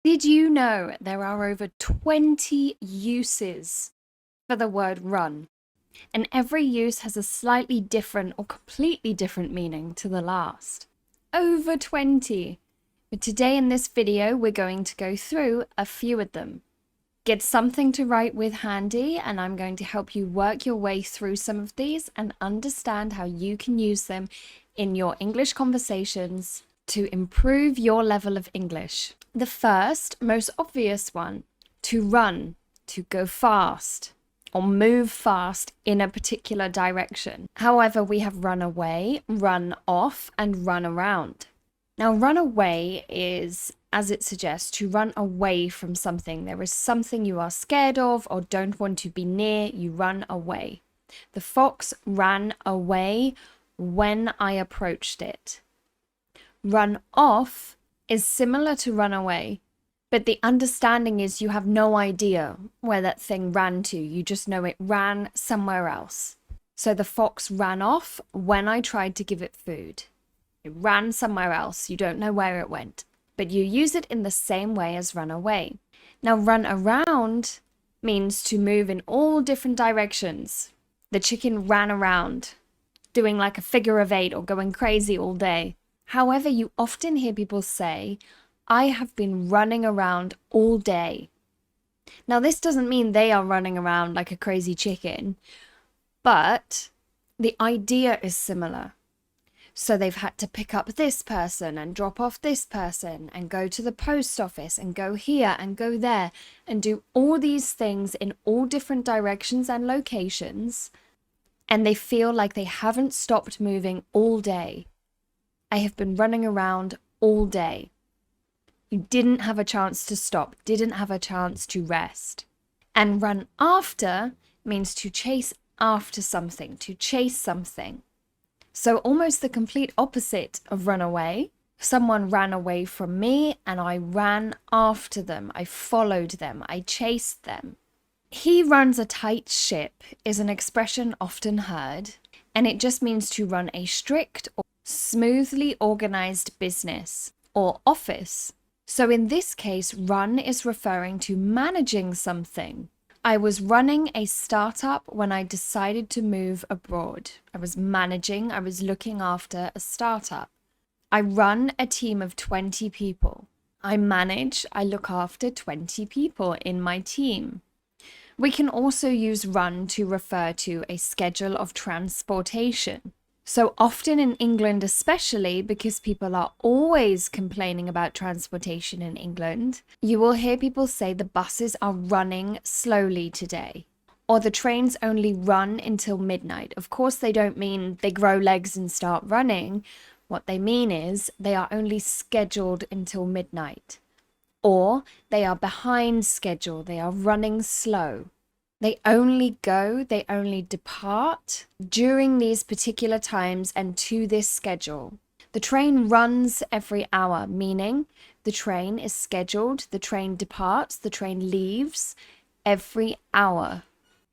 Did you know there are over 20 uses for the word run? And every use has a slightly different or completely different meaning to the last. Over 20. But today in this video, we're going to go through a few of them. Get something to write with handy, and I'm going to help you work your way through some of these and understand how you can use them in your English conversations to improve your level of English. The first, most obvious one, to run, to go fast, or move fast in a particular direction. However, we have run away, run off, and run around. Now, run away is, as it suggests, to run away from something. There is something you are scared of or don't want to be near, you run away. The fox ran away when I approached it. Run off is similar to run away, but the understanding is you have no idea where that thing ran to. You just know it ran somewhere else. So the fox ran off when I tried to give it food. It ran somewhere else. You don't know where it went, but you use it in the same way as run away. Now, run around means to move in all different directions. The chicken ran around, doing like a figure of 8 or going crazy all day. However, you often hear people say, I have been running around all day. Now, this doesn't mean they are running around like a crazy chicken, but the idea is similar. So they've had to pick up this person and drop off this person and go to the post office and go here and go there and do all these things in all different directions and locations. And they feel like they haven't stopped moving all day. I have been running around all day. You didn't have a chance to stop, didn't have a chance to rest. And run after means to chase after something, to chase something. So almost the complete opposite of run away. Someone ran away from me and I ran after them. I followed them. I chased them. He runs a tight ship is an expression often heard, and it just means to run a strict or smoothly organized business or office. So in this case, run is referring to managing something. I was running a startup when I decided to move abroad. I was looking after a startup. I run a team of 20 people. I look after 20 people in my team. We can also use run to refer to a schedule of transportation. So often in England, especially because people are always complaining about transportation in England, you will hear people say the buses are running slowly today, or the trains only run until midnight. Of course, they don't mean they grow legs and start running. What they mean is they are only scheduled until midnight, or they are behind schedule. They are running slow. They only depart during these particular times and to this schedule. The train runs every hour, meaning the train is scheduled, the train departs, the train leaves every hour.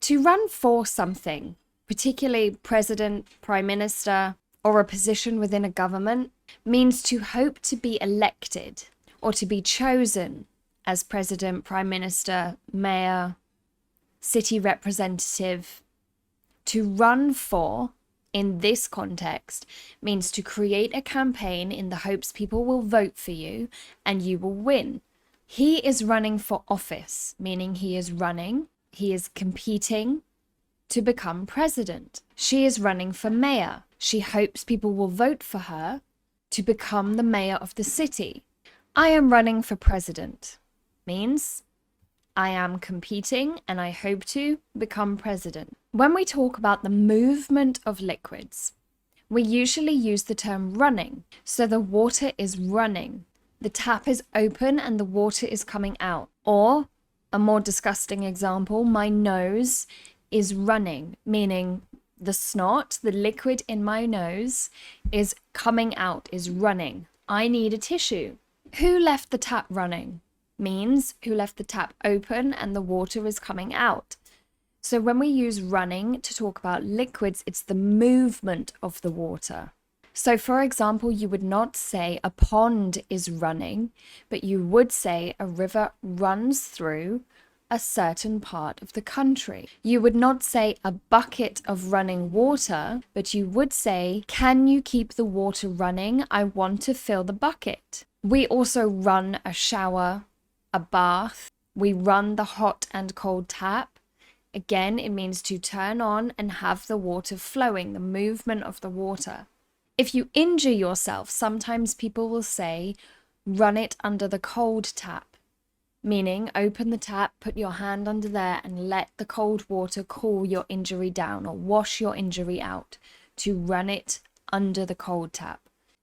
To run for something, particularly president, prime minister, or a position within a government, means to hope to be elected or to be chosen as president, prime minister, mayor, city representative. To run for, in this context, means to create a campaign in the hopes people will vote for you and you will win. He is running for office, meaning he is competing to become president. She is running for mayor. She hopes people will vote for her to become the mayor of the city. I am running for president means I am competing and I hope to become president. When we talk about the movement of liquids, we usually use the term running. So the water is running. The tap is open and the water is coming out. Or a more disgusting example, my nose is running, meaning the snot, the liquid in my nose is coming out, is running. I need a tissue. Who left the tap running? Means who left the tap open and the water is coming out. So when we use running to talk about liquids, it's the movement of the water. So, for example, you would not say a pond is running, but you would say a river runs through a certain part of the country. You would not say a bucket of running water, but you would say, can you keep the water running? I want to fill the bucket. We also run a shower, a bath. We run the hot and cold tap. Again, it means to turn on and have the water flowing, the movement of the water. If you injure yourself, sometimes people will say, run it under the cold tap, meaning open the tap, put your hand under there and let the cold water cool your injury down or wash your injury out, to run it under the cold tap.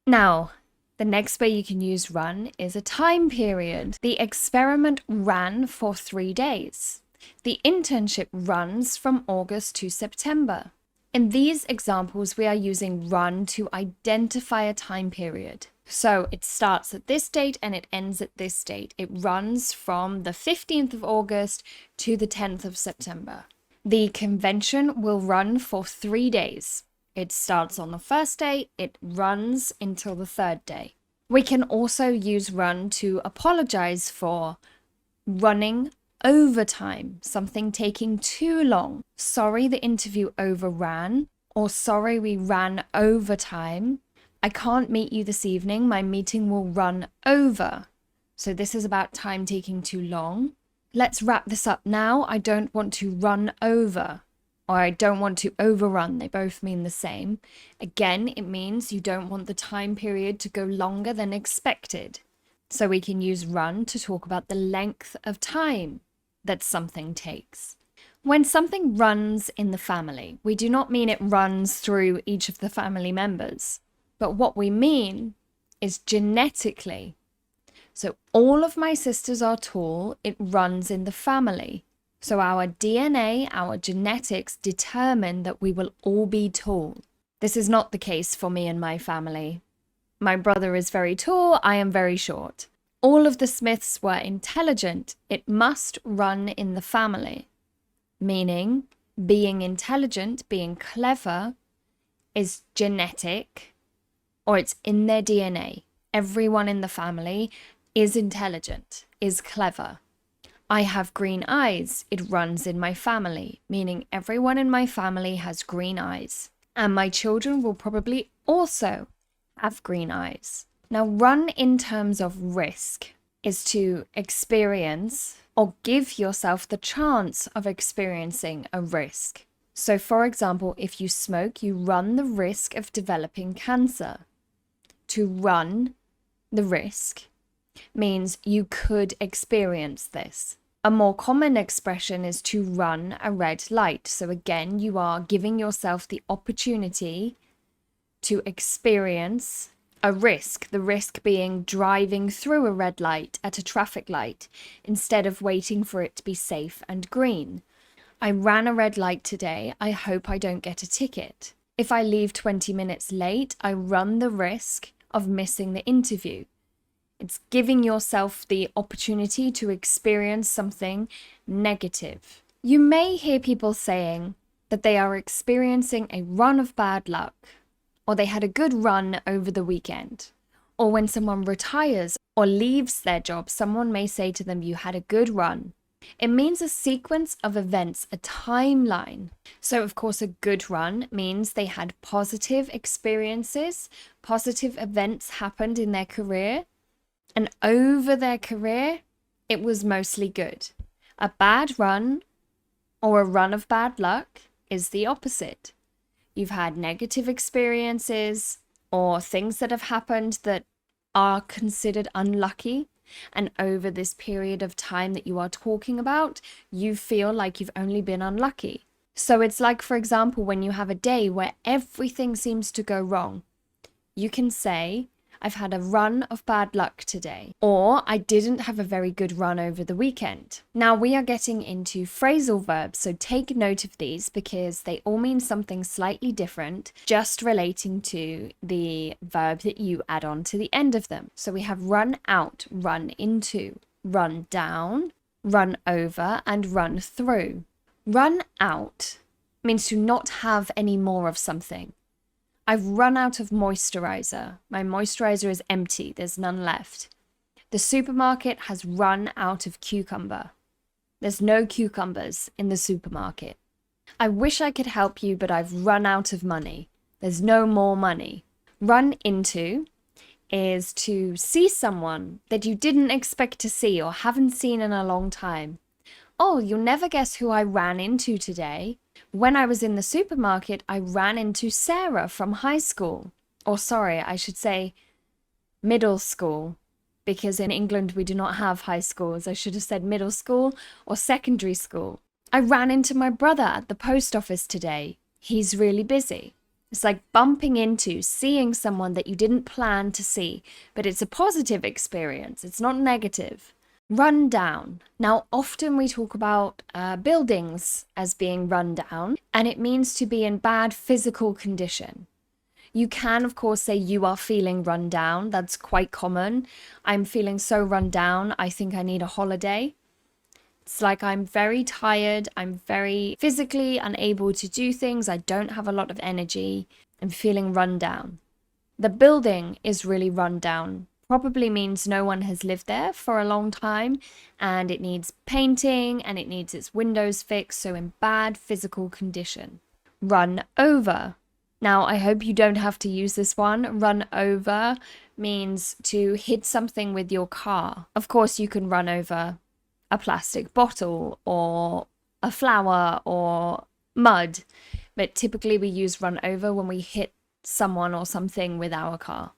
Now, the next way you can use run is a time period. The experiment ran for 3 days. The internship runs from August to September. In these examples, we are using run to identify a time period. So it starts at this date and it ends at this date. It runs from the 15th of August to the 10th of September. The convention will run for 3 days. It starts on the first day, it runs until the third day. We can also use run to apologize for running overtime, something taking too long. Sorry, the interview overran, or sorry, we ran overtime. I can't meet you this evening. My meeting will run over. So this is about time taking too long. Let's wrap this up now. I don't want to run over, or I don't want to overrun. They both mean the same. Again, it means you don't want the time period to go longer than expected. So we can use run to talk about the length of time that something takes. When something runs in the family, we do not mean it runs through each of the family members, but what we mean is genetically. So all of my sisters are tall, it runs in the family. So our DNA, our genetics determine that we will all be tall. This is not the case for me and my family. My brother is very tall, I am very short. All of the Smiths were intelligent. It must run in the family. Meaning, being intelligent, being clever, is genetic, or it's in their DNA. Everyone in the family is intelligent, is clever. I have green eyes. It runs in my family, meaning everyone in my family has green eyes. And my children will probably also have green eyes. Now, run in terms of risk is to experience or give yourself the chance of experiencing a risk. So, for example, if you smoke, you run the risk of developing cancer. To run the risk means you could experience this. A more common expression is to run a red light. So again, you are giving yourself the opportunity to experience a risk, the risk being driving through a red light at a traffic light instead of waiting for it to be safe and green. I ran a red light today. I hope I don't get a ticket. If I leave 20 minutes late, I run the risk of missing the interview. It's giving yourself the opportunity to experience something negative. You may hear people saying that they are experiencing a run of bad luck, or they had a good run over the weekend. Or when someone retires or leaves their job, someone may say to them, you had a good run. It means a sequence of events, a timeline. So, of course, a good run means they had positive experiences, positive events happened in their career, and over their career, it was mostly good. A bad run or a run of bad luck is the opposite. You've had negative experiences or things that have happened that are considered unlucky. And over this period of time that you are talking about, you feel like you've only been unlucky. So it's like, for example, when you have a day where everything seems to go wrong, you can say, I've had a run of bad luck today, or I didn't have a very good run over the weekend. Now we are getting into phrasal verbs, so take note of these because they all mean something slightly different, just relating to the verb that you add on to the end of them. So we have run out, run into, run down, run over, and run through. Run out means to not have any more of something. I've run out of moisturizer. My moisturizer is empty. There's none left. The supermarket has run out of cucumber. There's no cucumbers in the supermarket. I wish I could help you, but I've run out of money. There's no more money. Run into is to see someone that you didn't expect to see or haven't seen in a long time. Oh, you'll never guess who I ran into today. When I was in the supermarket, I ran into Sarah from high school. Or sorry, I should say middle school, because in England we do not have high schools. I should have said middle school or secondary school. I ran into my brother at the post office today. He's really busy. It's like bumping into, seeing someone that you didn't plan to see, but it's a positive experience. It's not negative. Run down. Now, often we talk about buildings as being run down, and it means to be in bad physical condition. You can, of course, say you are feeling run down. That's quite common. I'm feeling so run down, I think I need a holiday. It's like I'm very tired. I'm very physically unable to do things. I don't have a lot of energy. I'm feeling run down. The building is really run down. Probably means no one has lived there for a long time and it needs painting and it needs its windows fixed, so in bad physical condition. Run over. Now, I hope you don't have to use this one. Run over means to hit something with your car. Of course, you can run over a plastic bottle or a flower or mud, but typically we use run over when we hit someone or something with our car.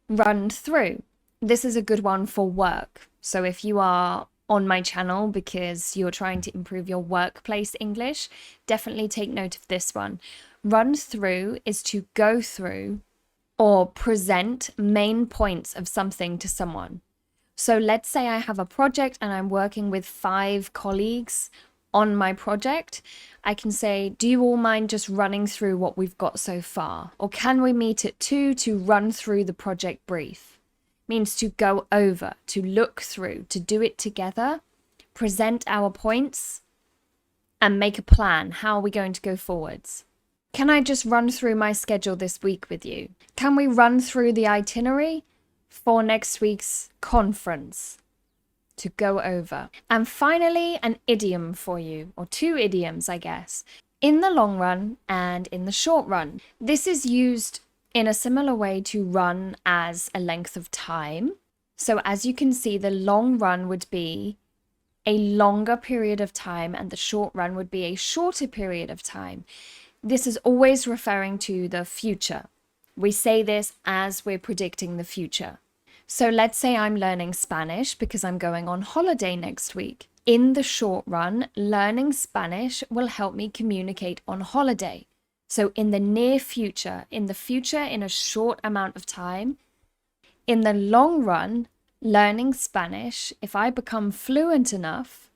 Run through. This is a good one for work. So if you are on my channel because you're trying to improve your workplace English, definitely take note of this one. Run through is to go through or present main points of something to someone. So let's say I have a project and I'm working with 5 colleagues on my project. I can say, do you all mind just running through what we've got so far? Or can we meet at 2 to run through the project brief? Means to go over, to look through, to do it together, present our points, and make a plan. How are we going to go forwards? Can I just run through my schedule this week with you? Can we run through the itinerary for next week's conference? To go over. And finally, an idiom for you, or 2 idioms, I guess. In the long run and in the short run. This is used in a similar way to run as a length of time. So as you can see, the long run would be a longer period of time and the short run would be a shorter period of time. This is always referring to the future. We say this as we're predicting the future. So let's say I'm learning Spanish because I'm going on holiday next week. In the short run, learning Spanish will help me communicate on holiday. So in the near future, in a short amount of time, in the long run, learning Spanish, if I become fluent enough,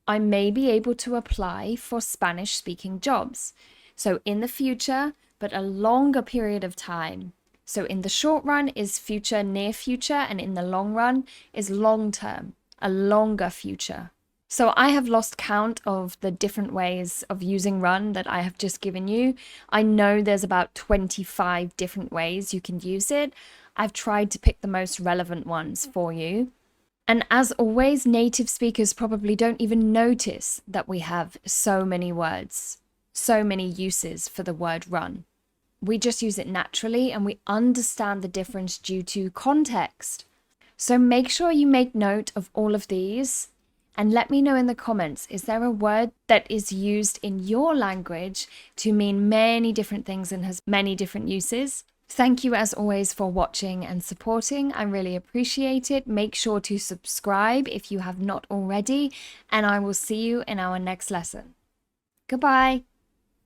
I may be able to apply for Spanish speaking jobs. So in the future, but a longer period of time. So in the short run is future, near future, and in the long run is long term, a longer future. So I have lost count of the different ways of using run that I have just given you. I know there's about 25 different ways you can use it. I've tried to pick the most relevant ones for you. And as always, native speakers probably don't even notice that we have so many words, so many uses for the word run. We just use it naturally and we understand the difference due to context. So make sure you make note of all of these. And let me know in the comments, is there a word that is used in your language to mean many different things and has many different uses? Thank you as always for watching and supporting. I really appreciate it. Make sure to subscribe if you have not already, and I will see you in our next lesson. Goodbye.